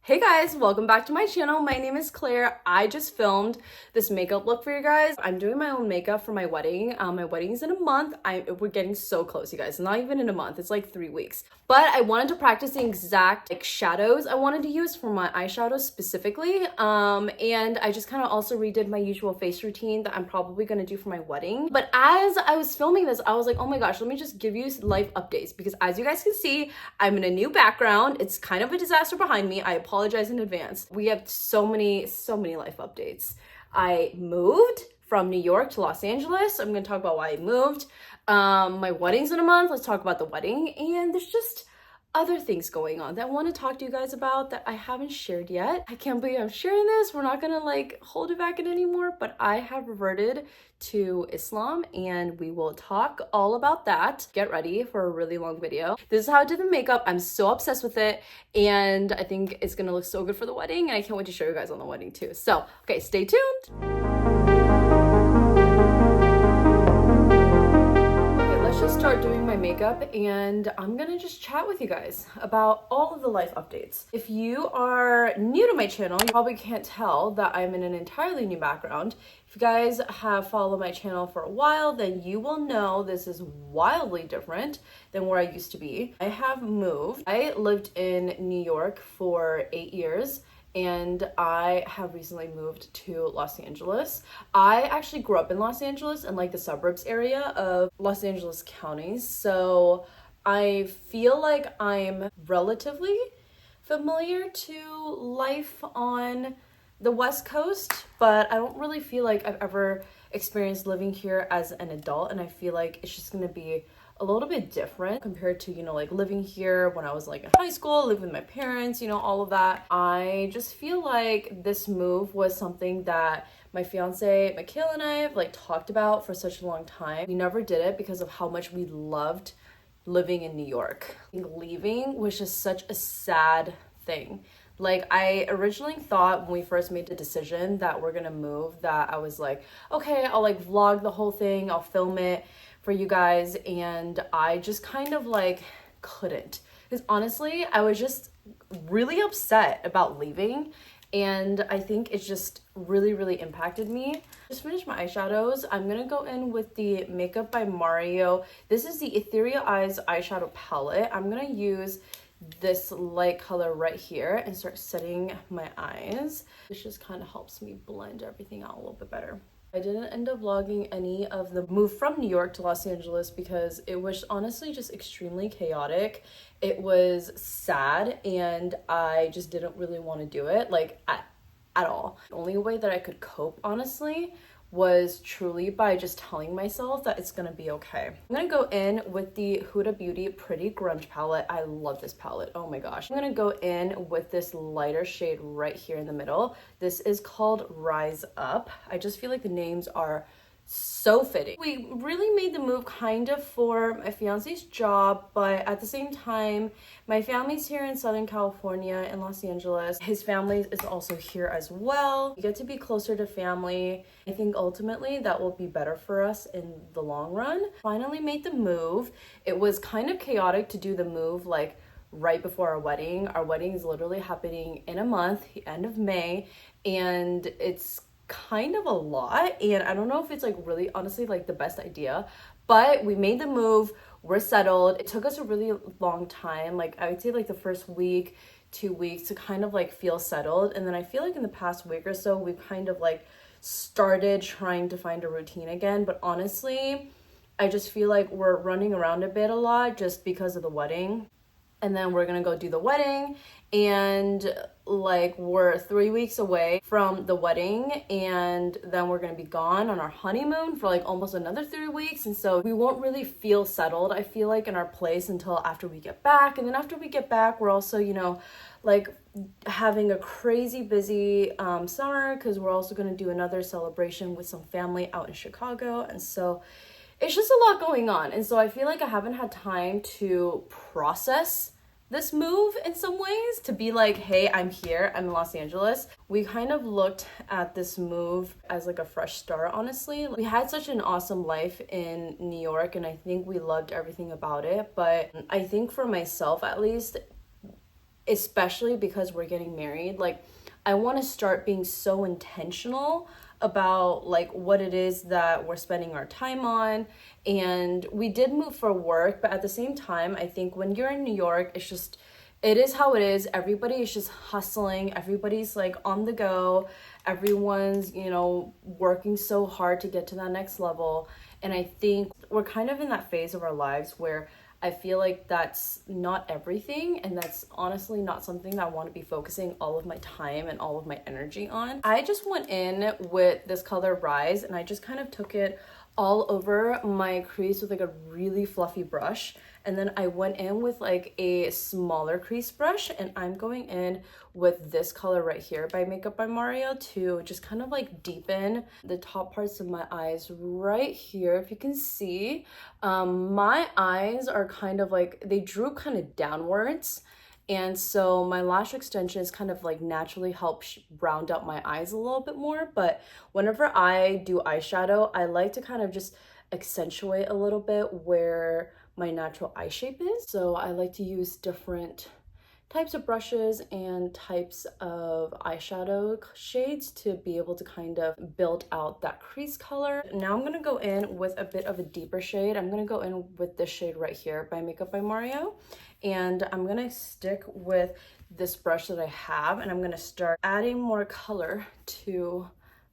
Hey guys, welcome back to my channel. My name is Claire. I just filmed this makeup look for you guys. I'm doing my own makeup for my wedding. My wedding's in a month. We're getting so close, you guys. Not even in a month. It's like 3 weeks. But I wanted to practice the exact shadows I wanted to use for my eyeshadows specifically. And I just kind of also redid my usual face routine that I'm probably going to do for my wedding. But as I was filming this, I was like, oh my gosh, let me just give you life updates, because as you guys can see, I'm in a new background. It's kind of a disaster behind me. I apologize in advance. We have so many life updates. I moved from New York to Los Angeles. I'm going to talk about why I moved. My wedding's in a month. Let's talk about the wedding. And there's just other things going on that I want to talk to you guys about that I haven't shared yet. I can't believe I'm sharing this. We're not gonna hold it back in anymore, but I have reverted to Islam and we will talk all about that. Get ready for a really long video. This is how I did the makeup. I'm so obsessed with it and I think it's gonna look so good for the wedding, and I can't wait to show you guys on the wedding too. So, okay, stay tuned. Just start doing my makeup and I'm gonna just chat with you guys about all of the life updates. If you are new to my channel, you probably can't tell that I'm in an entirely new background. If you guys have followed my channel for a while, then you will know this is wildly different than where I used to be. I have moved. I lived in New York for 8 years. And I have recently moved to Los Angeles. I actually grew up in Los Angeles and the suburbs area of Los Angeles County. So I feel like I'm relatively familiar to life on the West Coast, but I don't really feel like I've ever experienced living here as an adult. And I feel like it's just gonna be a little bit different compared to, living here when I was in high school, living with my parents, all of that. I just feel like this move was something that my fiance, Mikhail, and I have talked about for such a long time. We never did it because of how much we loved living in New York. Leaving was just such a sad thing. I originally thought when we first made the decision that we're gonna move, that I was like, okay, I'll vlog the whole thing, I'll film it for you guys, and I just kind of couldn't, because honestly I was just really upset about leaving, and I think it just really impacted me. Just finished my eyeshadows. I'm gonna go in with the Makeup by Mario. This is the Ethereal Eyes eyeshadow palette. I'm gonna use this light color right here and start setting my eyes. This just kind of helps me blend everything out a little bit better. I didn't end up vlogging any of the move from New York to Los Angeles because it was honestly just extremely chaotic. It was sad and I just didn't really want to do it at all. The only way that I could cope, honestly, was truly by just telling myself that it's gonna be okay. I'm gonna go in with the Huda Beauty Pretty Grunge palette. I love this palette, oh my gosh. I'm gonna go in with this lighter shade right here in the middle. This is called Rise Up. I just feel like the names are so fitting. We really made the move kind of for my fiance's job, but at the same time, my family's here in Southern California in Los Angeles. His family is also here as well. We get to be closer to family. I think ultimately that will be better for us in the long run. Finally made the move. It was kind of chaotic to do the move right before our wedding. Our wedding is literally happening in a month, the end of May, and it's kind of a lot, and I don't know if it's really honestly the best idea, but we made the move. We're settled. It took us a really long time, I would say the first week, 2 weeks to kind of feel settled, and then I feel in the past week or so we've kind of started trying to find a routine again. But honestly, I just feel we're running around a bit a lot just because of the wedding. And then we're gonna go do the wedding, and we're 3 weeks away from the wedding, and then we're gonna be gone on our honeymoon for almost another 3 weeks, and so we won't really feel settled, I feel in our place until after we get back. And then after we get back, we're also having a crazy busy summer, because we're also gonna do another celebration with some family out in Chicago, and so it's just a lot going on. And so I feel I haven't had time to process this move in some ways, to be hey, I'm here, I'm in Los Angeles. We kind of looked at this move as a fresh start, honestly. We had such an awesome life in New York and I think we loved everything about it, but I think for myself at least, especially because we're getting married. Like, I want to start being so intentional about like what it is that we're spending our time on. And we did move for work, but at the same time, I think when you're in New York, it is how it is. Everybody is just hustling. Everybody's like on the go. Everyone's, working so hard to get to that next level. And I think we're kind of in that phase of our lives where I feel like that's not everything, and that's honestly not something that I want to be focusing all of my time and all of my energy on. I just went in with this color Rise, and I just kind of took it all over my crease with like a really fluffy brush. And then I went in with like a smaller crease brush, and I'm going in with this color right here by Makeup by Mario to just kind of like deepen the top parts of my eyes right here. If you can see, my eyes are kind of like, they droop kind of downwards. And so my lash extensions kind of like naturally help round out my eyes a little bit more. But whenever I do eyeshadow, I like to kind of just accentuate a little bit where my natural eye shape is. So I like to use different types of brushes and types of eyeshadow shades to be able to kind of build out that crease color. Now I'm gonna go in with a bit of a deeper shade. I'm gonna go in with this shade right here by Makeup by Mario. And I'm gonna stick with this brush that I have, and I'm gonna start adding more color to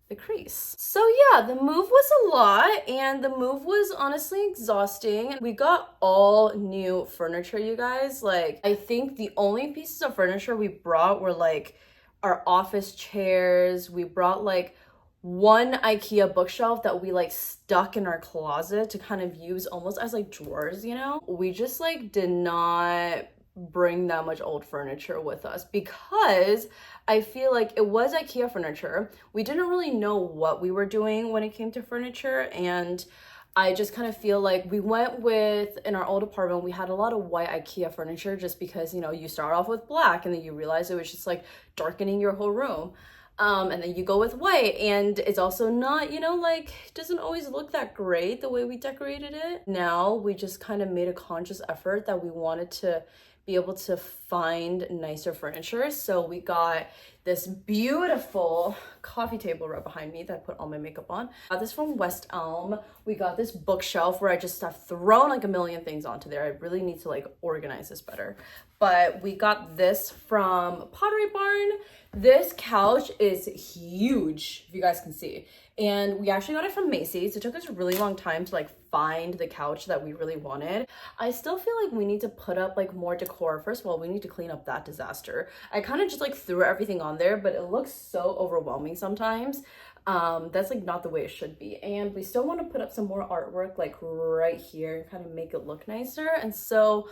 the crease. So yeah, the move was a lot, and the move was honestly exhausting. We got all new furniture, you guys. Like, I think the only pieces of furniture we brought were like our office chairs. We brought like one IKEA bookshelf that we like stuck in our closet to kind of use almost as like drawers, We just like did not bring that much old furniture with us because I feel like it was IKEA furniture. We didn't really know what we were doing when it came to furniture, and I just kind of feel like we went with, in our old apartment, we had a lot of white IKEA furniture just because, you start off with black and then you realize it was just like darkening your whole room. And then you go with white, and it's also not, like, doesn't always look that great the way we decorated it. Now we just kind of made a conscious effort that we wanted to be able to find nicer furniture. So we got this beautiful coffee table right behind me that I put all my makeup on. I got this from West Elm. We got this bookshelf where I just have thrown like a million things onto there. I really need to like organize this better. But we got this from Pottery Barn. This couch is huge, if you guys can see. And we actually got it from Macy's. It took us a really long time to like find the couch that we really wanted. I still feel like we need to put up like more decor. First of all, we need to clean up that disaster. I kind of just like threw everything on there, but it looks so overwhelming sometimes. That's like not the way it should be. And we still want to put up some more artwork like right here and kind of make it look nicer. And so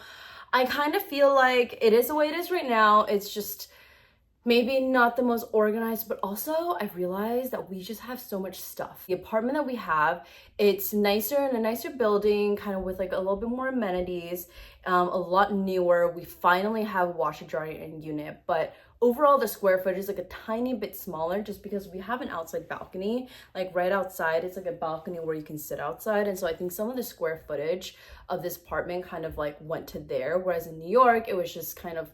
I kind of feel like it is the way it is right now. It's just maybe not the most organized, but also I realized that we just have so much stuff. The apartment that we have, it's nicer in a nicer building, kind of with like a little bit more amenities, a lot newer. We finally have a washer dryer in unit, but overall the square footage is like a tiny bit smaller just because we have an outside balcony. Like right outside, it's like a balcony where you can sit outside. And so I think some of the square footage of this apartment kind of like went to there. Whereas in New York, it was just kind of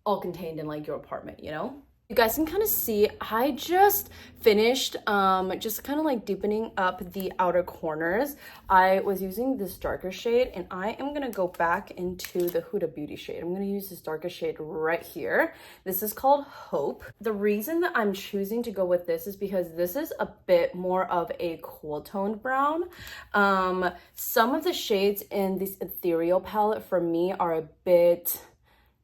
all contained in like your apartment, You guys can kind of see, I just finished just kind of like deepening up the outer corners. I was using this darker shade, and I am gonna go back into the Huda Beauty shade. I'm gonna use this darker shade right here. This is called Hope. The reason that I'm choosing to go with this is because this is a bit more of a cool toned brown. Some of the shades in this ethereal palette for me are a bit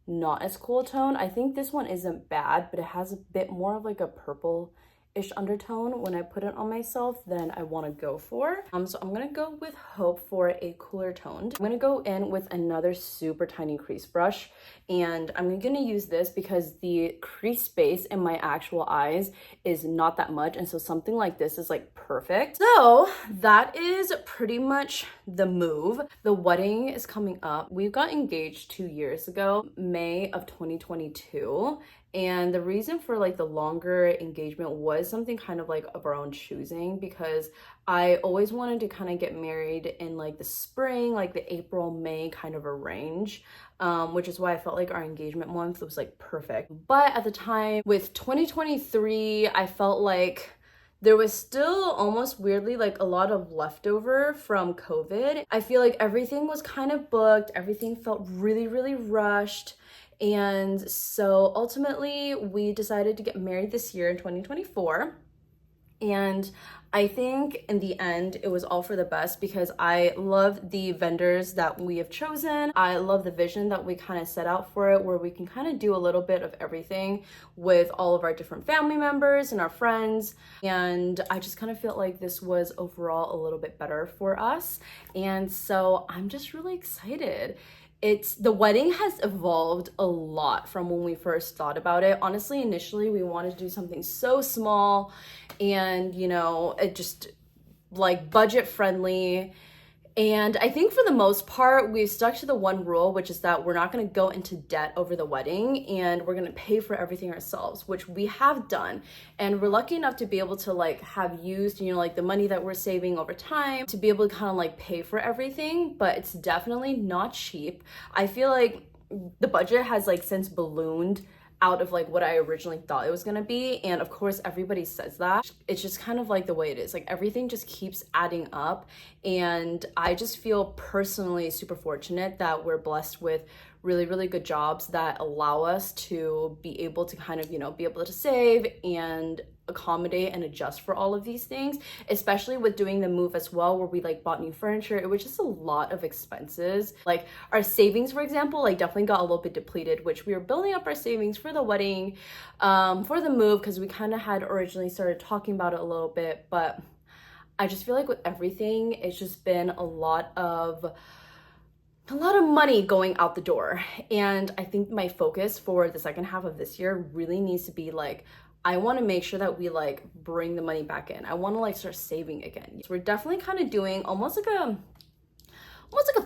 not as cool tone. I think this one isn't bad, but it has a bit more of like a purple-ish undertone when I put it on myself than I want to go for. So I'm gonna go with Hope for a cooler toned. I'm gonna go in with another super tiny crease brush, and I'm gonna use this because the crease space in my actual eyes is not that much, and so something like this is like perfect. So that is pretty much the move. The wedding is coming up. We got engaged 2 years ago, May of 2022, And the reason for like the longer engagement was something kind of like of our own choosing, because I always wanted to kind of get married in like the spring, like the April, May kind of a range, which is why I felt like our engagement month was like perfect. But at the time with 2023, I felt like there was still almost weirdly like a lot of leftover from COVID. I feel like everything was kind of booked, everything felt really, really rushed. And so ultimately, we decided to get married this year in 2024. And I think in the end, it was all for the best, because I love the vendors that we have chosen. I love the vision that we kind of set out for it, where we can kind of do a little bit of everything with all of our different family members and our friends. And I just kind of felt like this was overall a little bit better for us. And so I'm just really excited. The wedding has evolved a lot from when we first thought about it. Honestly, initially we wanted to do something so small and, you know, it just like budget friendly. And I think for the most part, we've stuck to the one rule, which is that we're not going to go into debt over the wedding, and we're going to pay for everything ourselves, which we have done. And we're lucky enough to be able to like have used, you know, like the money that we're saving over time to be able to kind of like pay for everything, but it's definitely not cheap. I feel like the budget has like since ballooned out of like what I originally thought it was gonna be. And of course, everybody says that. It's just kind of like the way it is. Like everything just keeps adding up. And I just feel personally super fortunate that we're blessed with really, really good jobs that allow us to be able to kind of, you know, be able to save and accommodate and adjust for all of these things, especially with doing the move as well, where we like bought new furniture. It was just a lot of expenses. Like our savings, for example, like definitely got a little bit depleted, which we were building up our savings for the wedding, for the move, because we kind of had originally started talking about it a little bit. But I just feel like with everything, it's just been a lot of money going out the door. And I think my focus for the second half of this year really needs to be like, I want to make sure that we like bring the money back in. I want to like start saving again. So we're definitely kind of doing almost like a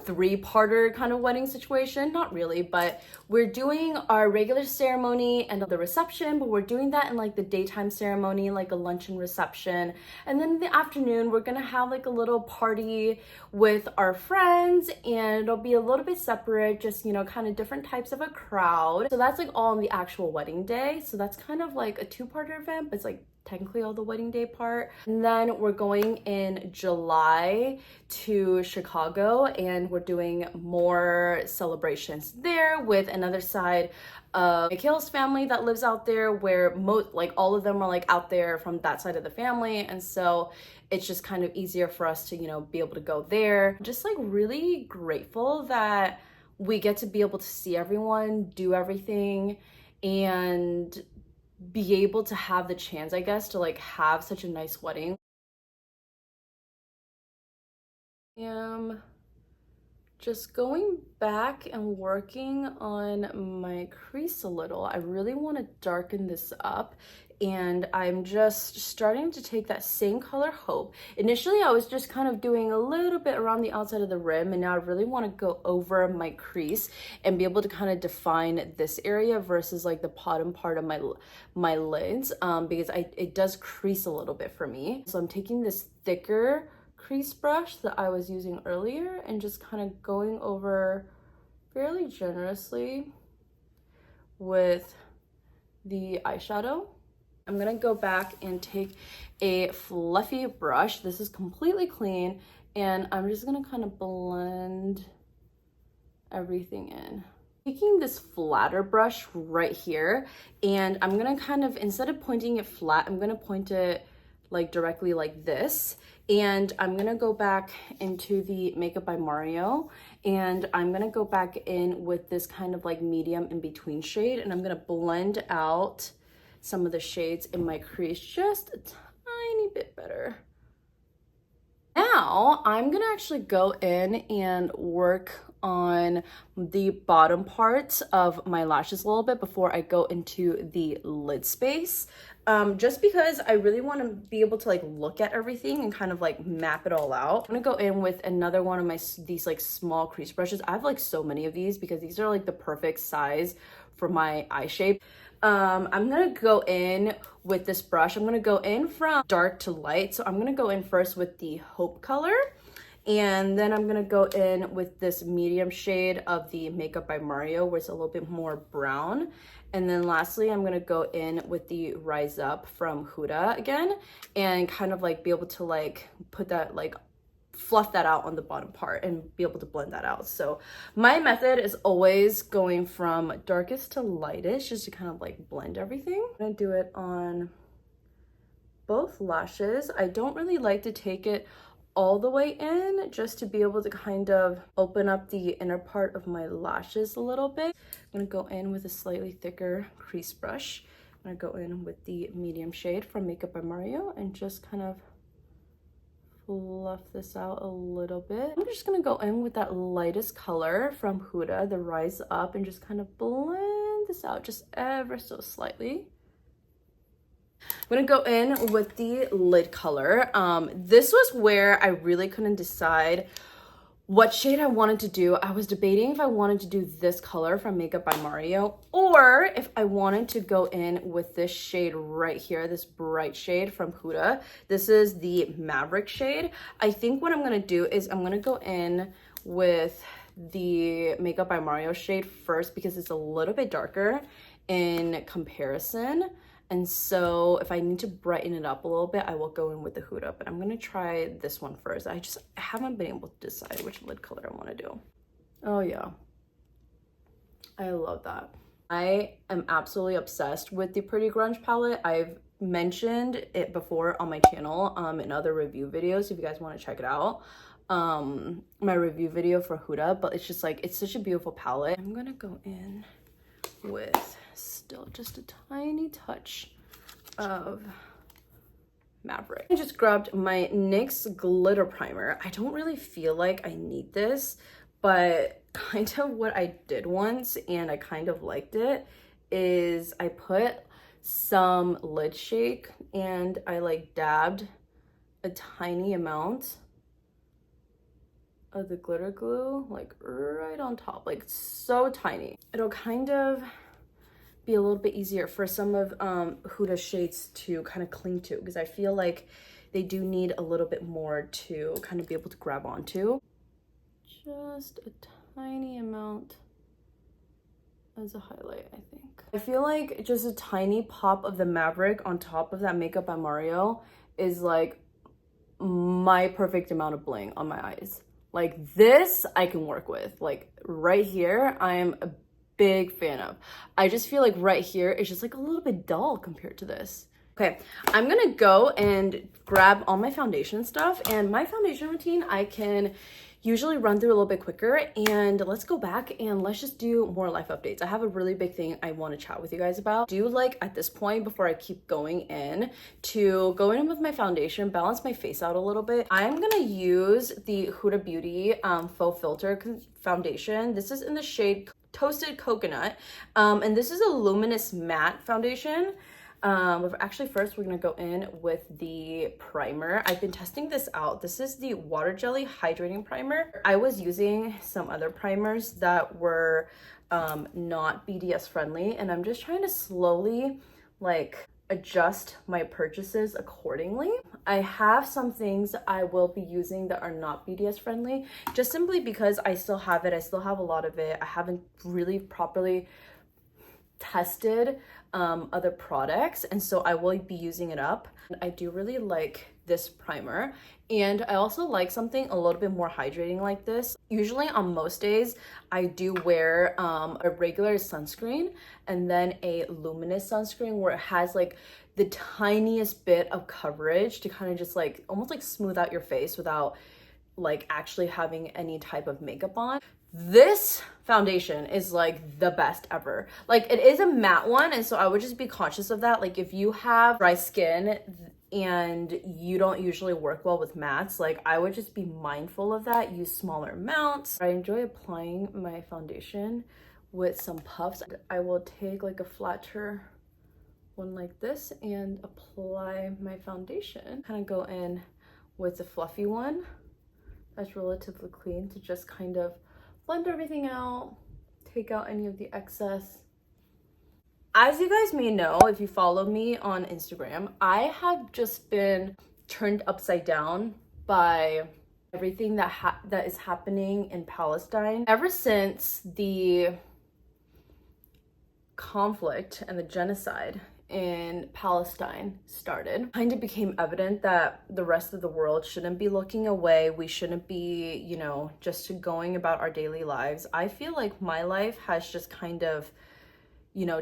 three-parter kind of wedding situation. Not really, but we're doing our regular ceremony and the reception, but we're doing that in like the daytime ceremony, like a luncheon reception. And then in the afternoon, we're gonna have like a little party with our friends, and it'll be a little bit separate, just, you know, kind of different types of a crowd. So that's like all on the actual wedding day. So that's kind of like a two-parter event, but it's like technically all the wedding day part. And then we're going in July to Chicago, and we're doing more celebrations there with another side of Mikhail's family that lives out there, where like all of them are like out there from that side of the family. And so it's just kind of easier for us to, you know, be able to go there. Just like really grateful that we get to be able to see everyone, do everything, and be able to have the chance, I guess, to like have such a nice wedding. I am just going back and working on my crease a little. I really want to darken this up, and I'm just starting to take that same color Hope. Initially, I was just kind of doing a little bit around the outside of the rim, and now I really want to go over my crease and be able to kind of define this area versus like the bottom part of my lids, because it does crease a little bit for me. So I'm taking this thicker crease brush that I was using earlier and just kind of going over fairly generously with the eyeshadow. I'm gonna go back and take a fluffy brush. This is completely clean, and I'm just gonna kind of blend everything in. Taking this flatter brush right here, and I'm gonna kind of, instead of pointing it flat, I'm gonna point it like directly like this. And I'm gonna go back into the Makeup by Mario, and I'm gonna go back in with this kind of like medium in between shade, and I'm gonna blend out some of the shades in my crease just a tiny bit better. Now I'm gonna actually go in and work on the bottom parts of my lashes a little bit before I go into the lid space, just because I really want to be able to like look at everything and kind of like map it all out. I'm gonna go in with another one of these like small crease brushes. I have like so many of these because these are like the perfect size for my eye shape. I'm gonna go in with this brush. I'm gonna go in from dark to light. So I'm gonna go in first with the Hope color. And then I'm gonna go in with this medium shade of the Makeup by Mario, where it's a little bit more brown. And then lastly, I'm gonna go in with the Rise Up from Huda again, and kind of like be able to like put that, like fluff that out on the bottom part and be able to blend that out. So my method is always going from darkest to lightest, just to kind of like blend everything. I'm gonna do it on both lashes. I don't really like to take it all the way in, just to be able to kind of open up the inner part of my lashes a little bit. I'm gonna go in with a slightly thicker crease brush. I'm gonna go in with the medium shade from Makeup by Mario and just kind of fluff this out a little bit. I'm just gonna go in with that lightest color from Huda, the Rise Up, and just kind of blend this out just ever so slightly. I'm gonna go in with the lid color. This was where I really couldn't decide what shade I wanted to do. I was debating if I wanted to do this color from Makeup by Mario, or if I wanted to go in with this shade right here, this bright shade from Huda. This is the Maverick shade. I think what I'm gonna do is I'm gonna go in with the Makeup by Mario shade first, because it's a little bit darker in comparison. And so if I need to brighten it up a little bit, I will go in with the Huda, but I'm gonna try this one first. I haven't been able to decide which lid color I wanna do. Oh yeah, I love that. I am absolutely obsessed with the Pretty Grunge palette. I've mentioned it before on my channel in other review videos, if you guys wanna check it out. My review video for Huda, but it's just like, it's such a beautiful palette. I'm gonna go in with still just a tiny touch of Maverick. I just grabbed my NYX glitter primer. I don't really feel like I need this, but kind of what I did once, and I kind of liked it, is I put some lid shake and I like dabbed a tiny amount of the glitter glue, like right on top, like so tiny. It'll kind of be a little bit easier for some of Huda's shades to kind of cling to, because I feel like they do need a little bit more to kind of be able to grab onto. Just a tiny amount as a highlight, I think. I feel like just a tiny pop of the Maverick on top of that Makeup by Mario is like my perfect amount of bling on my eyes. Like this I can work with. Like right here, I am a big fan of. I just feel like right here it's just like a little bit dull compared to this. Okay, I'm gonna go and grab all my foundation stuff, and my foundation routine I can usually run through a little bit quicker, and let's go back and let's just do more life updates. I have a really big thing I want to chat with you guys about. Do like at this point, before I keep going in, to go in with my foundation, balance my face out a little bit. I'm gonna use the Huda Beauty Faux Filter foundation. This is in the shade Toasted Coconut, and this is a luminous matte foundation. Actually, first we're gonna go in with the primer. I've been testing this out. This is the Water Jelly Hydrating Primer. I was using some other primers that were not BDS friendly, and I'm just trying to slowly like adjust my purchases accordingly. I have some things I will be using that are not BDS friendly, just simply because I still have it. I still have a lot of it. I haven't really properly tested other products, and so I will be using it up. I do really like this primer, and I also like something a little bit more hydrating like this. Usually on most days I do wear a regular sunscreen and then a luminous sunscreen where it has like the tiniest bit of coverage to kind of just like almost like smooth out your face without like actually having any type of makeup on. This foundation is like the best ever. Like it is a matte one, and so I would just be conscious of that. Like if you have dry skin and you don't usually work well with mattes, like I would just be mindful of that. Use smaller amounts. I enjoy applying my foundation with some puffs. I will take like a flatter one like this and apply my foundation. Kind of go in with the fluffy one that's relatively clean to just kind of blend everything out, take out any of the excess. As you guys may know, if you follow me on Instagram, I have just been turned upside down by everything that is happening in Palestine. Ever since the conflict and the genocide in Palestine started, kind of became evident that the rest of the world shouldn't be looking away. We shouldn't be, just going about our daily lives. I feel like my life has just kind of,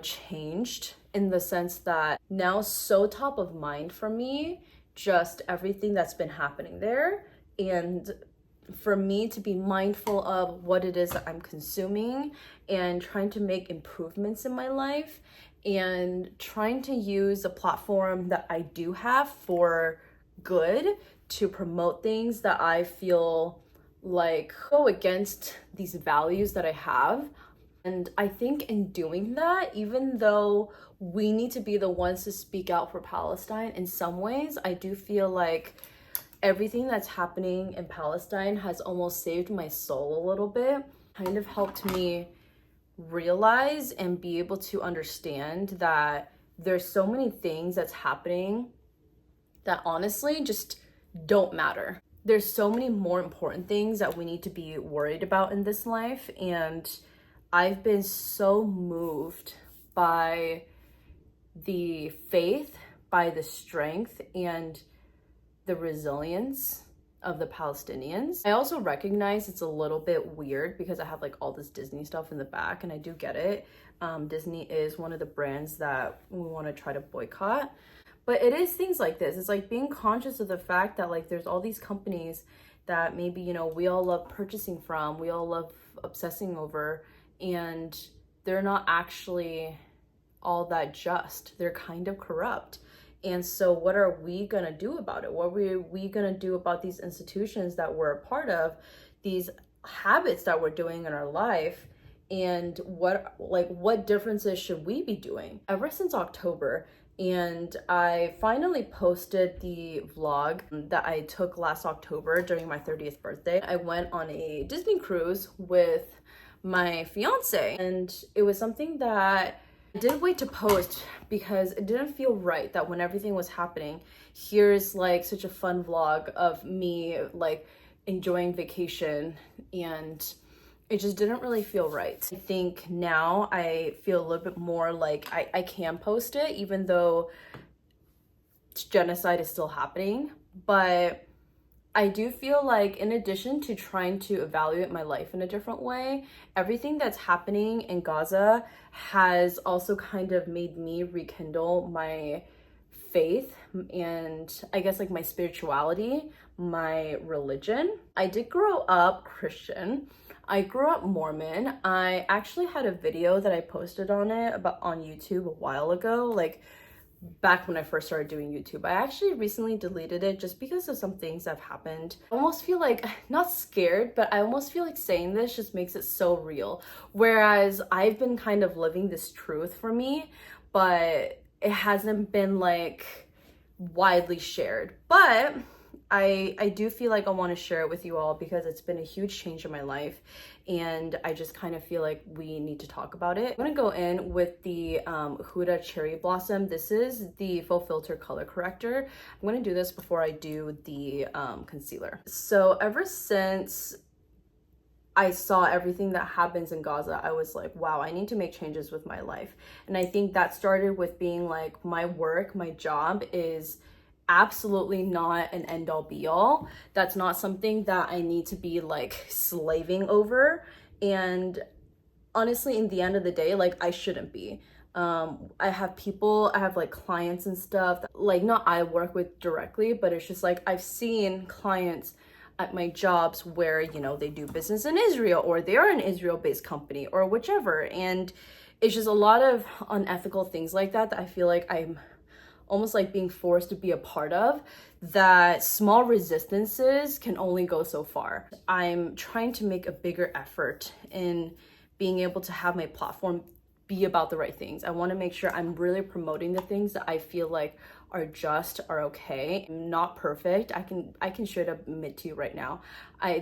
changed in the sense that now so top of mind for me, just everything that's been happening there. And for me to be mindful of what it is that I'm consuming and trying to make improvements in my life and trying to use a platform that I do have for good to promote things that I feel like go against these values that I have. And I think in doing that, even though we need to be the ones to speak out for Palestine, in some ways, I do feel like everything that's happening in Palestine has almost saved my soul a little bit, kind of helped me realize and be able to understand that there's so many things that's happening that honestly just don't matter. There's so many more important things that we need to be worried about in this life, and I've been so moved by the faith, by the strength, and the resilience of the Palestinians. I also recognize it's a little bit weird because I have like all this Disney stuff in the back, and I do get it. Disney is one of the brands that we want to try to boycott. But it is things like this. It's like being conscious of the fact that like there's all these companies that maybe, we all love purchasing from, we all love obsessing over, and they're not actually all that just. They're kind of corrupt. And so what are we going to do about it? What are we going to do about these institutions that we're a part of, these habits that we're doing in our life? And what differences should we be doing? Ever since October, and I finally posted the vlog that I took last October during my 30th birthday. I went on a Disney cruise with my fiance, and it was something that I did wait to post because it didn't feel right that when everything was happening, here's like such a fun vlog of me like enjoying vacation, and it just didn't really feel right. I think now I feel a little bit more like I can post it even though genocide is still happening, but I do feel like in addition to trying to evaluate my life in a different way, everything that's happening in Gaza has also kind of made me rekindle my faith and I guess like my spirituality, my religion. I did grow up Christian. I grew up Mormon. I actually had a video that I posted on YouTube a while ago, like back when I first started doing YouTube. I actually recently deleted it just because of some things that have happened. I almost feel like, not scared, but I almost feel like saying this just makes it so real. Whereas I've been kind of living this truth for me, but it hasn't been like widely shared. But I do feel like I want to share it with you all because it's been a huge change in my life, and I just kind of feel like we need to talk about it. I'm going to go in with the Huda Cherry Blossom. This is the Full Filter Color Corrector. I'm going to do this before I do the concealer. So ever since I saw everything that happens in Gaza, I was like, wow, I need to make changes with my life. And I think that started with being like, my work, my job is absolutely not an end all be all. That's not something that I need to be like slaving over. And honestly, in the end of the day, like I shouldn't be. I have like clients and stuff that, like, not I work with directly, but it's just like I've seen clients at my jobs where, they do business in Israel, or they are an Israel-based company or whichever. And it's just a lot of unethical things like that I feel like I'm almost like being forced to be a part of, that small resistances can only go so far. I'm trying to make a bigger effort in being able to have my platform be about the right things. I want to make sure I'm really promoting the things that I feel like are okay. I'm not perfect. I can straight up admit to you right now.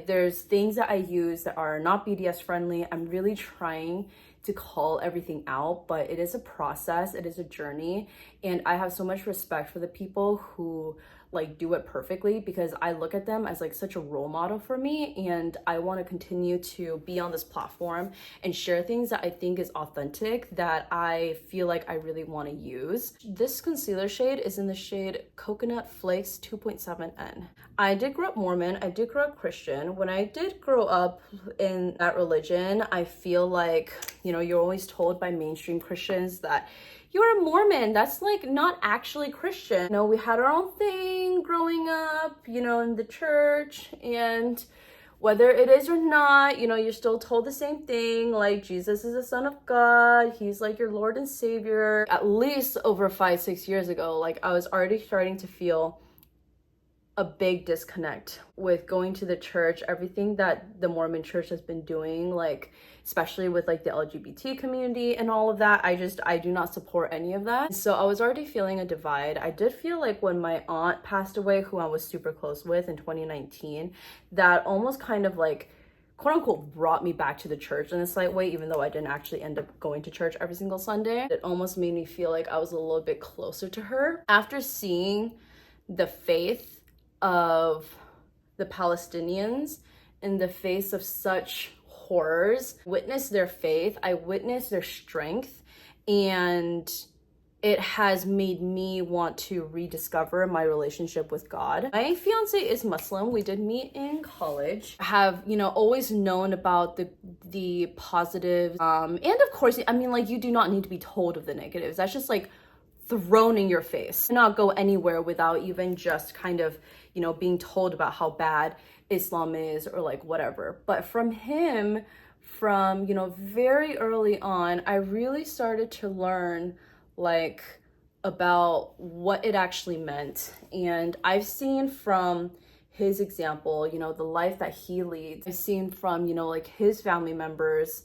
There's things that I use that are not BDS friendly. I'm really trying to call everything out, but it is a process, it is a journey, and I have so much respect for the people who like do it perfectly, because I look at them as like such a role model for me, and I want to continue to be on this platform and share things that I think is authentic, that I feel like I really want to use. This concealer shade is in the shade Coconut Flakes 2.7N. I did grow up Mormon, I did grow up Christian. When I did grow up in that religion, I feel like, you know, you're always told by mainstream Christians that you're a Mormon, that's like not actually Christian. You know, we had our own thing growing up, you know, in the church, and whether it is or not, you know, you're still told the same thing, like Jesus is the Son of God, he's like your Lord and Savior. At least over 5-6 years ago, like I was already starting to feel a big disconnect with going to the church, everything that the Mormon church has been doing, like especially with like the LGBT community and all of that. I do not support any of that. So I was already feeling a divide. I did feel like when my aunt passed away, who I was super close with in 2019, that almost kind of like quote unquote brought me back to the church in a slight way, even though I didn't actually end up going to church every single Sunday. It almost made me feel like I was a little bit closer to her. After seeing the faith of the Palestinians in the face of such horrors, witness their faith, I witnessed their strength, and it has made me want to rediscover my relationship with God. My fiance is Muslim. We did meet in college. I have, you know, always known about the positives, and of course, I mean, like, you do not need to be told of the negatives. That's just like thrown in your face. You cannot go anywhere without even just kind of, you know, being told about how bad Islam is or like whatever. But from him, from, you know, very early on, I really started to learn like about what it actually meant. And I've seen from his example, you know, the life that he leads. I've seen from, you know, like his family members,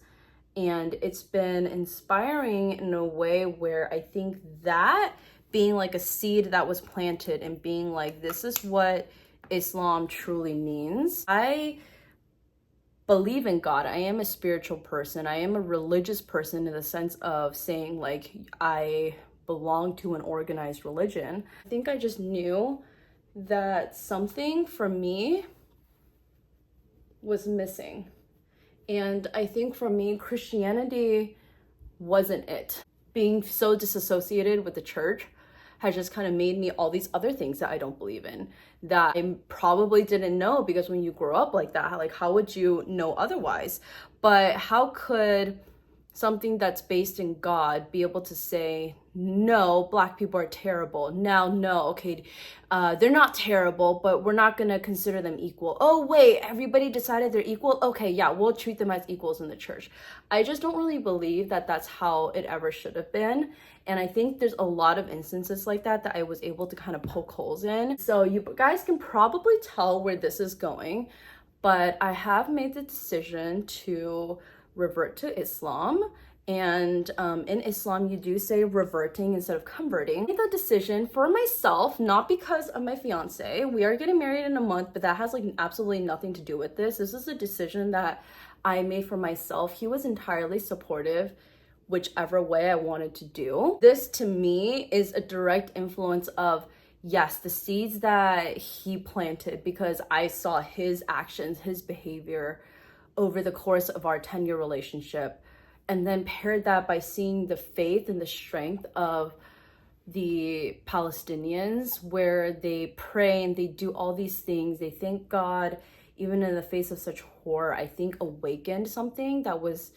and it's been inspiring in a way where I think that being like a seed that was planted and being like, this is what Islam truly means. I believe in God. I am a spiritual person. I am a religious person in the sense of saying like I belong to an organized religion. I think I just knew that something for me was missing. And I think for me, Christianity wasn't it. Being so disassociated with the church has just kind of made me all these other things that I don't believe in, that I probably didn't know, because when you grow up like that, like how would you know otherwise? But how could something that's based in God be able to say, no, Black people are terrible. Now, no, okay, they're not terrible, but we're not gonna consider them equal. Oh wait, everybody decided they're equal? Okay, yeah, we'll treat them as equals in the church. I just don't really believe that that's how it ever should have been. And I think there's a lot of instances like that that I was able to kind of poke holes in. So you guys can probably tell where this is going, but I have made the decision to revert to Islam. And in Islam, you do say reverting instead of converting. I made the decision for myself, not because of my fiance. We are getting married in a month, but that has like absolutely nothing to do with this. This is a decision that I made for myself. He was entirely supportive, whichever way I wanted to do. This to me is a direct influence of, yes, the seeds that he planted, because I saw his actions, his behavior over the course of our 10-year relationship, and then paired that by seeing the faith and the strength of the Palestinians, where they pray and they do all these things, they thank God, even in the face of such horror, I think awakened something that was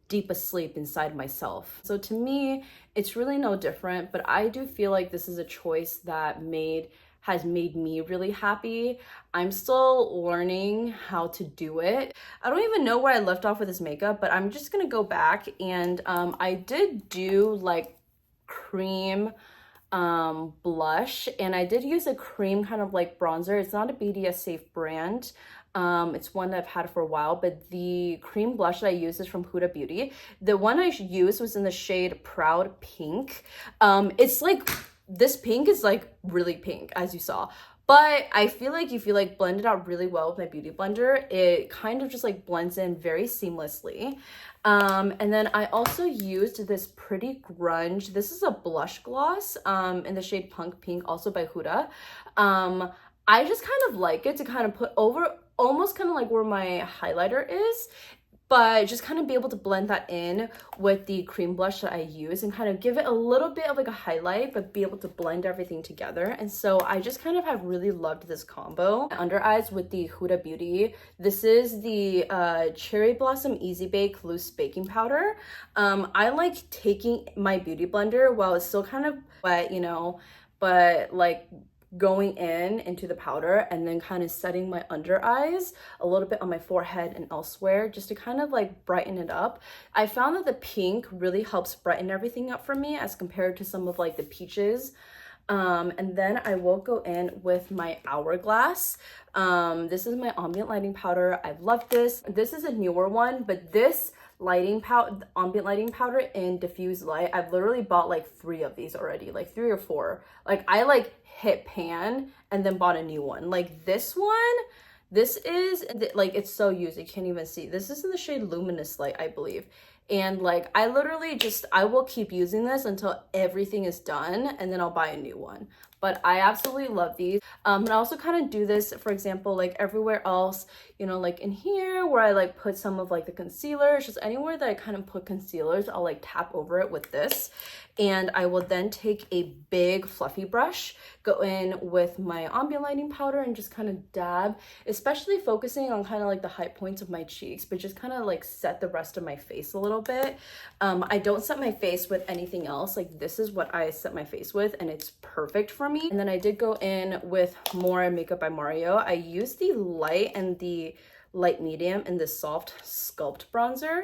deep asleep inside myself. So to me, it's really no different, but I do feel like this is a choice that has made me really happy. I'm still learning how to do it. I don't even know where I left off with this makeup, but I'm just gonna go back, and I did do like cream blush, and I did use a cream kind of like bronzer. It's not a BDS safe brand. It's one that I've had for a while, but the cream blush that I use is from Huda Beauty. The one I used was in the shade Proud Pink. It's like, this pink is like really pink, as you saw, But I feel like if you like blend it out really well with my beauty blender, it kind of just like blends in very seamlessly. And then I also used this pretty grunge. This is a blush gloss in the shade Punk Pink, also by Huda. I just kind of like it to kind of put over almost kind of like where my highlighter is, but just kind of be able to blend that in with the cream blush that I use and kind of give it a little bit of like a highlight, but be able to blend everything together. And so I just kind of have really loved this combo. Under eyes with the Huda Beauty. This is the Cherry Blossom Easy Bake Loose Baking Powder. I like taking my beauty blender while it's still kind of wet, you know, but like going into the powder and then kind of setting my under eyes a little bit on my forehead and elsewhere just to kind of like brighten it up. I found that the pink really helps brighten everything up for me as compared to some of like the peaches. And then I will go in with my Hourglass. This is my ambient lighting powder. I love this. This is a newer one, but this ambient lighting powder in diffuse light, I've literally bought like 3 of these already, like 3 or 4. Like I like hit pan and then bought a new one. Like this one, this is like, it's so used, you can't even see. This is in the shade Luminous Light, I believe. And like I literally I will keep using this until everything is done and then I'll buy a new one. But I absolutely love these. And I also kind of do this, for example, like everywhere else, you know, like in here where I like put some of like the concealers, just anywhere that I kind of put concealers, I'll like tap over it with this. And I will then take a big fluffy brush, go in with my ambient lighting powder and just kind of dab, especially focusing on kind of like the high points of my cheeks, but just kind of like set the rest of my face a little bit. I don't set my face with anything else. Like this is what I set my face with and it's perfect for me. And then I did go in with more Makeup by Mario. I used the light and the light medium in this soft sculpt bronzer.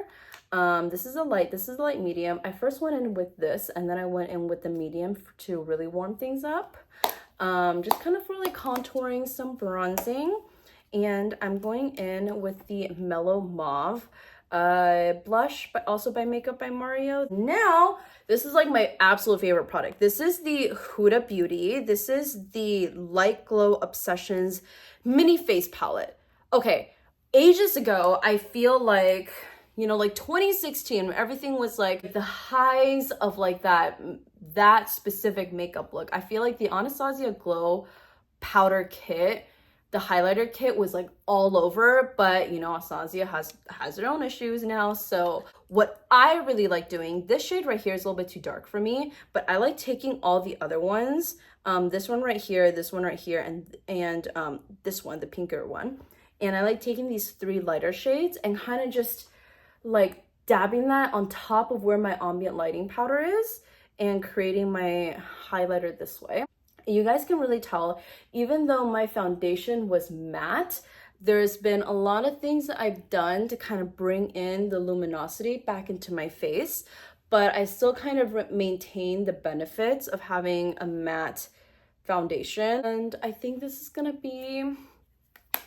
This is the light medium. I first went in with this and then I went in with the medium to really warm things up. Just kind of for like contouring, some bronzing. And I'm going in with the Mellow Mauve blush, but also by Makeup by Mario. Now, this is like my absolute favorite product. This is the Huda Beauty. This is the Light Glow Obsessions mini face palette. Okay, ages ago, I feel like, you know, like 2016, everything was like the highs of like that specific makeup look. I feel like the Anastasia Glow powder kit, the highlighter kit was like all over, but you know, Anastasia has their own issues now. So what I really like doing, this shade right here is a little bit too dark for me, but I like taking all the other ones, this one right here, this one right here, and this one, the pinker one. And I like taking these 3 lighter shades and kind of just like dabbing that on top of where my ambient lighting powder is and creating my highlighter this way. You guys can really tell, even though my foundation was matte, there's been a lot of things that I've done to kind of bring in the luminosity back into my face, but I still kind of maintain the benefits of having a matte foundation. And I think this is gonna be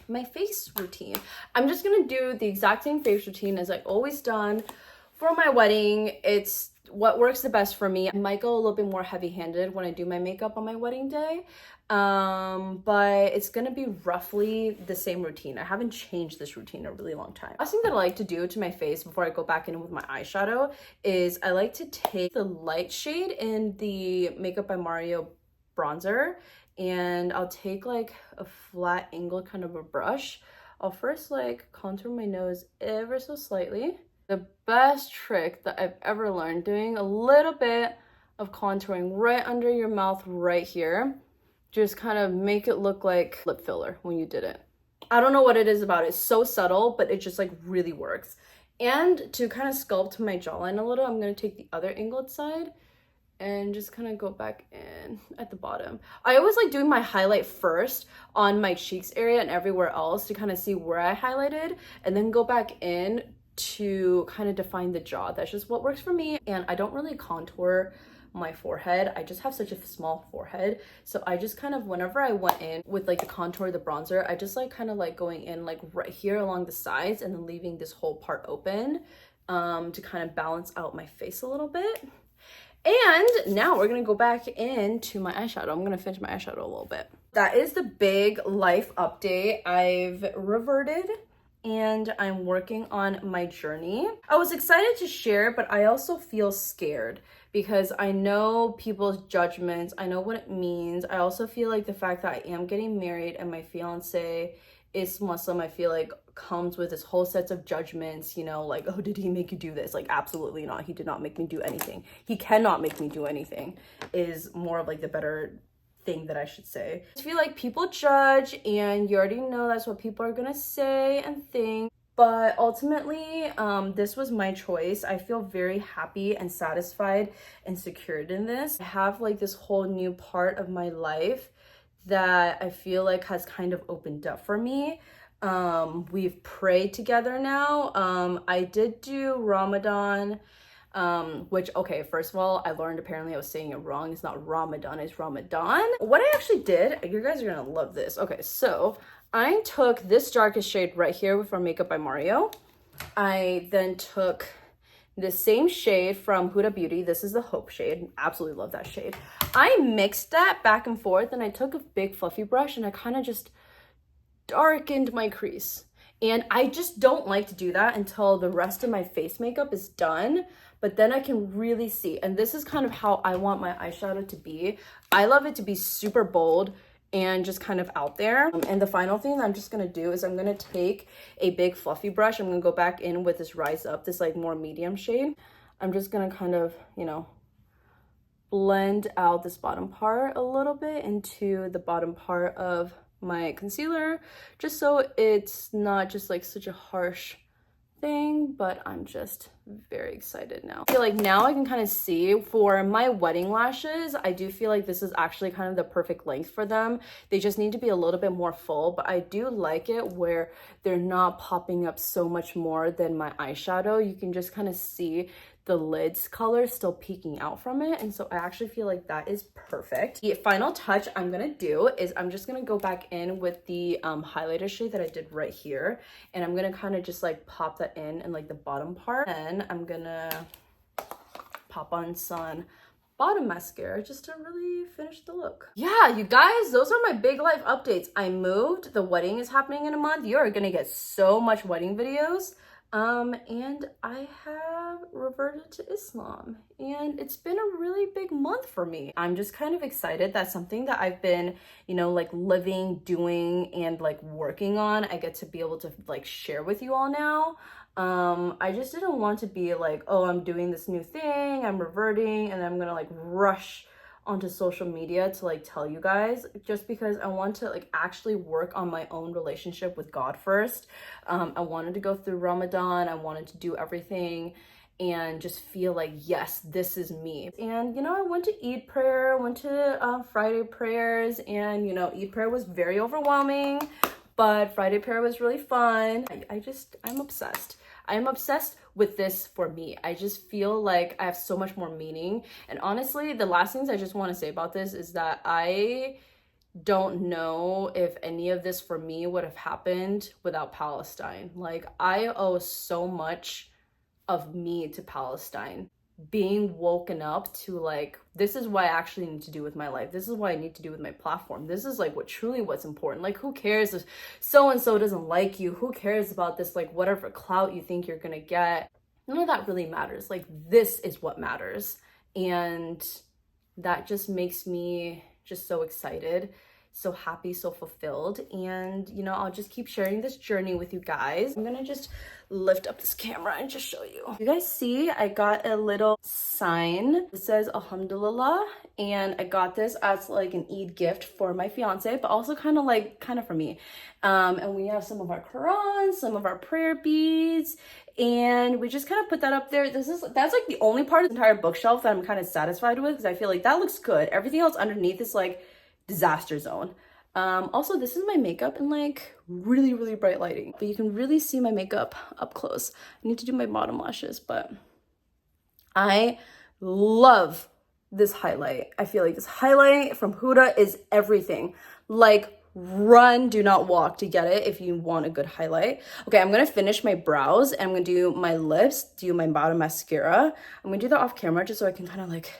my face routine. I'm just gonna do the exact same face routine as I've always done for my wedding. It's what works the best for me. I might go a little bit more heavy-handed when I do my makeup on my wedding day, but it's gonna be roughly the same routine. I haven't changed this routine in a really long time. Last thing that I like to do to my face before I go back in with my eyeshadow is I like to take the light shade in the Makeup by Mario bronzer, and I'll take like a flat angle kind of a brush. I'll first like contour my nose ever so slightly. The best trick that I've ever learned, doing a little bit of contouring right under your mouth right here, just kind of make it look like lip filler when you did it. I don't know what it is about it. It's so subtle, but it just like really works. And to kind of sculpt my jawline a little, I'm going to take the other angled side and just kind of go back in at the bottom. I always like doing my highlight first on my cheeks area and everywhere else to kind of see where I highlighted, and then go back in to kind of define the jaw. That's just what works for me. And I don't really contour my forehead. I just have such a small forehead. So I just kind of, whenever I went in with like the contour, the bronzer, I just like kind of like going in like right here along the sides and then leaving this whole part open to kind of balance out my face a little bit. And now we're gonna go back into my eyeshadow. I'm gonna finish my eyeshadow a little bit. That is the big life update. I've reverted and I'm working on my journey. I was excited to share, but I also feel scared because I know people's judgments. I know what it means. I also feel like the fact that I am getting married and my fiance is Muslim, I feel like comes with this whole set of judgments, you know, like, oh, did he make you do this? Like, absolutely not. He did not make me do anything. He cannot make me do anything is more of like the better thing that I should say. I feel like people judge and you already know that's what people are gonna say and think. But ultimately, this was my choice. I feel very happy and satisfied and secured in this. I have like this whole new part of my life that I feel like has kind of opened up for me. We've prayed together now. I did do Ramadan, which, okay, first of all, I learned apparently I was saying it wrong. It's not Ramadan, it's Ramadan. What I actually did, you guys are gonna love this. Okay, so I took this darkest shade right here from Makeup by Mario. I then took the same shade from Huda Beauty. This is the Hope shade. Absolutely love that shade. I mixed that back and forth and I took a big fluffy brush and I kind of just darkened my crease. And I just don't like to do that until the rest of my face makeup is done, but then I can really see. And this is kind of how I want my eyeshadow to be. I love it to be super bold and just kind of out there. And the final thing that I'm just gonna do is I'm gonna take a big fluffy brush. I'm gonna go back in with this Rise Up, this like more medium shade. I'm just gonna kind of, you know, blend out this bottom part a little bit into the bottom part of my concealer, just so it's not just like such a harsh thing, but I'm just very excited now. I feel like now I can kind of see for my wedding lashes, I do feel like this is actually kind of the perfect length for them. They just need to be a little bit more full, but I do like it where they're not popping up so much more than my eyeshadow. You can just kind of see the lid's color still peeking out from it, and so I actually feel like that is perfect. The final touch I'm gonna do is I'm just gonna go back in with the highlighter shade that I did right here, and I'm gonna kind of just like pop that in like the bottom part, and I'm gonna pop on some bottom mascara just to really finish the look. Yeah, you guys, those are my big life updates. I moved, the wedding is happening in a month. You are gonna get so much wedding videos. And I have reverted to Islam, and it's been a really big month for me. I'm just kind of excited that something that I've been, you know, like living, doing, and like working on, I get to be able to like share with you all now. I just didn't want to be like, oh, I'm doing this new thing, I'm reverting, and I'm gonna like rush onto social media to like tell you guys, just because I want to like actually work on my own relationship with God first. I wanted to go through Ramadan, I wanted to do everything and just feel like, yes, this is me. And you know, I went to Eid prayer, went to Friday prayers, and you know, Eid prayer was very overwhelming, but Friday prayer was really fun. I'm obsessed. I'm obsessed with this for me. I just feel like I have so much more meaning. And honestly, the last things I just want to say about this is that I don't know if any of this for me would have happened without Palestine. Like, I owe so much of me to Palestine. Being woken up to like, this is what I actually need to do with my life. This is what I need to do with my platform. This is like what's important. Like, who cares if so-and-so doesn't like you? Who cares about this, like whatever clout you think you're gonna get? None of that really matters. Like, this is what matters. And that just makes me just so excited, so happy, so fulfilled. And you know, I'll just keep sharing this journey with you guys. I'm gonna just lift up this camera and just show you. You guys see, I got a little sign. It says Alhamdulillah, and I got this as like an Eid gift for my fiance, but also kind of for me. And we have some of our Quran, some of our prayer beads, and we just kind of put that up there. That's like the only part of the entire bookshelf that I'm kind of satisfied with, because I feel like that looks good. Everything else underneath is like disaster zone. Also, this is my makeup in like really, really bright lighting, but you can really see my makeup up close. I need to do my bottom lashes, but I love this highlight. I feel like this highlight from Huda is everything. Like, run, do not walk to get it if you want a good highlight. Okay, I'm gonna finish my brows and I'm gonna do my lips, do my bottom mascara. I'm gonna do that off camera just so I can kind of like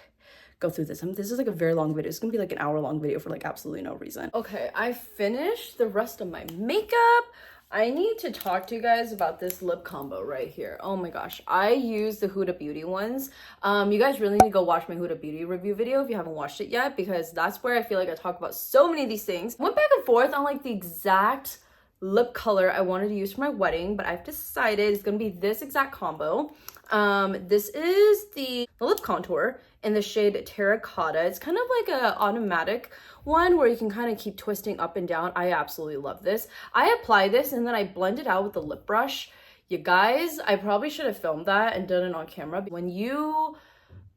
go through this. This is like a very long video. It's gonna be like an hour-long video for like absolutely no reason. Okay, I finished the rest of my makeup. I need to talk to you guys about this lip combo right here. Oh my gosh, I use the Huda Beauty ones. You guys really need to go watch my Huda Beauty review video if you haven't watched it yet, because that's where I feel like I talk about so many of these things. Went back and forth on like the exact lip color I wanted to use for my wedding, but I've decided it's gonna be this exact combo. This is the lip contour in the shade Terracotta. It's kind of like a automatic one where you can kind of keep twisting up and down. I absolutely love this. I apply this and then I blend it out with the lip brush. You guys, I probably should have filmed that and done it on camera. When you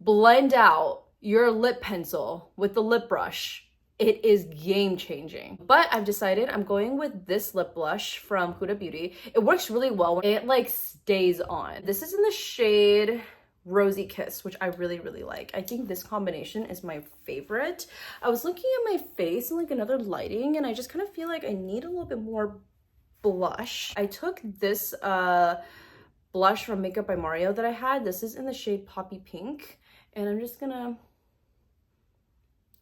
blend out your lip pencil with the lip brush, it is game changing. But I've decided I'm going with this lip blush from Huda Beauty. It works really well. It like stays on. This is in the shade Rosy Kiss, which I really, really like. I think this combination is my favorite. I was looking at my face in like another lighting and I just kind of feel like I need a little bit more blush. I took this blush from Makeup by Mario that I had. This is in the shade Poppy Pink, and I'm just gonna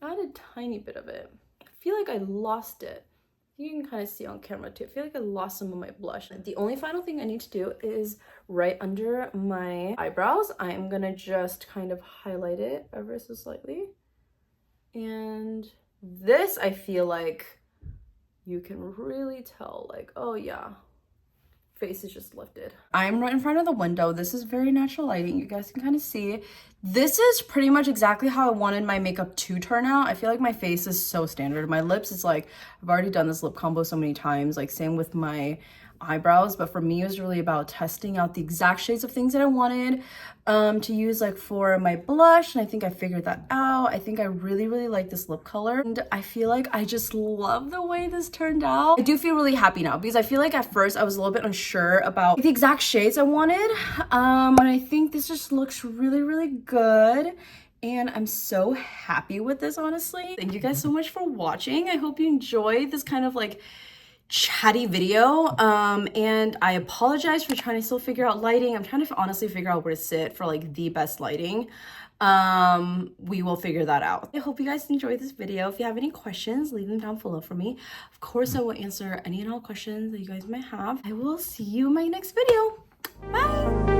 add a tiny bit of it. I feel like I lost it. You can kind of see on camera too. I feel like I lost some of my blush. The only final thing I need to do is right under my eyebrows. I am gonna just kind of highlight it ever so slightly. And this, I feel like you can really tell, like, oh yeah, face is just lifted. I'm right in front of the window. This is very natural lighting. You guys can kind of see. This is pretty much exactly how I wanted my makeup to turn out. I feel like my face is so standard. My lips is like, I've already done this lip combo so many times, like same with my eyebrows, but for me it was really about testing out the exact shades of things that I wanted to use like for my blush, and I think I figured that out. I think I really, really like this lip color, and I feel like I just love the way this turned out. I do feel really happy now because I feel like at first I was a little bit unsure about the exact shades I wanted, and I think this just looks really, really good. And I'm so happy with this, honestly. Thank you guys so much for watching. I hope you enjoyed this kind of like chatty video, and I apologize for trying to still figure out lighting. I'm trying to honestly figure out where to sit for like the best lighting. We will figure that out. I hope you guys enjoyed this video. If you have any questions, leave them down below for me. Of course, I will answer any and all questions that you guys might have. I will see you in my next video. Bye.